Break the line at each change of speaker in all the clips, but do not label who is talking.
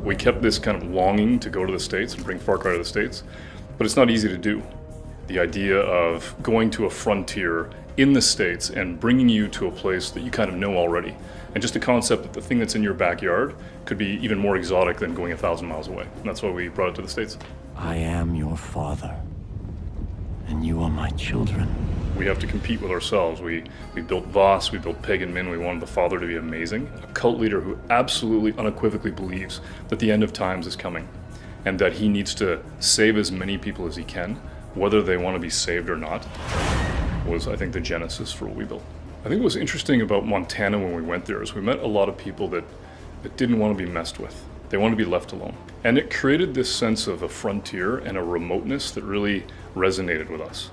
We kept this kind of longing to go to the States and bring Far Cry to the States, but it's not easy to do. The idea of going to a frontier in the States and bringing you to a place that you kind of know already. And just the concept that the thing that's in your backyard could be even more exotic than going 1,000 miles away. And that's why we brought it to the States.
I am your father, and you are my children.
We have to compete with ourselves. We built Voss, we built Pagan Min, we wanted the father to be amazing. A cult leader who absolutely unequivocally believes that the end of times is coming and that he needs to save as many people as he can, whether they want to be saved or not, was, I think, the genesis for what we built. I think what was interesting about Montana when we went there is we met a lot of people that didn't want to be messed with. They wanted to be left alone. And it created this sense of a frontier and a remoteness that really resonated with us.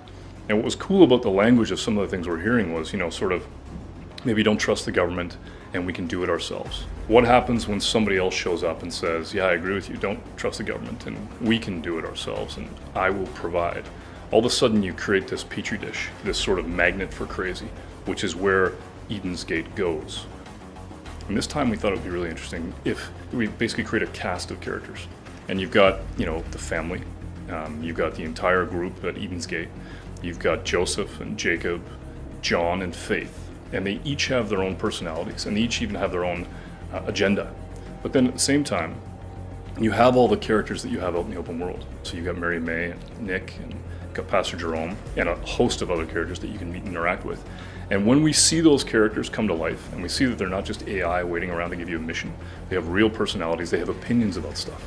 And what was cool about the language of some of the things we're hearing was, sort of, maybe don't trust the government and we can do it ourselves. What happens when somebody else shows up and says, yeah, I agree with you, don't trust the government and we can do it ourselves and I will provide. All of a sudden you create this petri dish, this sort of magnet for crazy, which is where Eden's Gate goes. And this time we thought it would be really interesting if we basically create a cast of characters. And you've got, the family, you've got the entire group at Eden's Gate, you've got Joseph and Jacob, John and Faith, and they each have their own personalities, and they each even have their own agenda. But then at the same time, you have all the characters that you have out in the open world. So you've got Mary May and Nick, and you've got Pastor Jerome, and a host of other characters that you can meet and interact with. And when we see those characters come to life, and we see that they're not just AI waiting around to give you a mission, they have real personalities, they have opinions about stuff,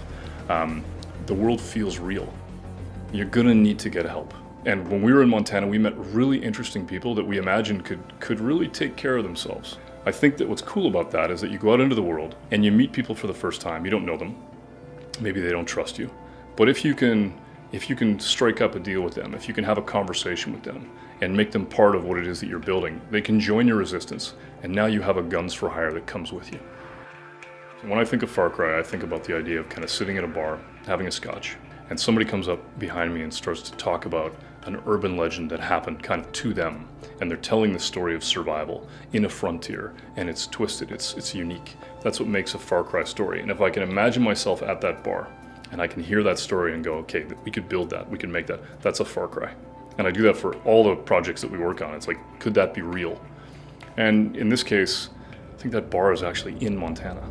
the world feels real. You're gonna need to get help. And when we were in Montana, we met really interesting people that we imagined could really take care of themselves. I think that what's cool about that is that you go out into the world and you meet people for the first time. You don't know them. Maybe they don't trust you. But if you can strike up a deal with them, if you can have a conversation with them and make them part of what it is that you're building, they can join your resistance. And now you have a guns for hire that comes with you. So when I think of Far Cry, I think about the idea of kind of sitting at a bar, having a scotch, and somebody comes up behind me and starts to talk about an urban legend that happened kind of to them. And they're telling the story of survival in a frontier, and it's twisted, it's unique. That's what makes a Far Cry story. And if I can imagine myself at that bar, and I can hear that story and go, okay, we could build that, we can make that, that's a Far Cry. And I do that for all the projects that we work on. It's like, could that be real? And in this case, I think that bar is actually in Montana.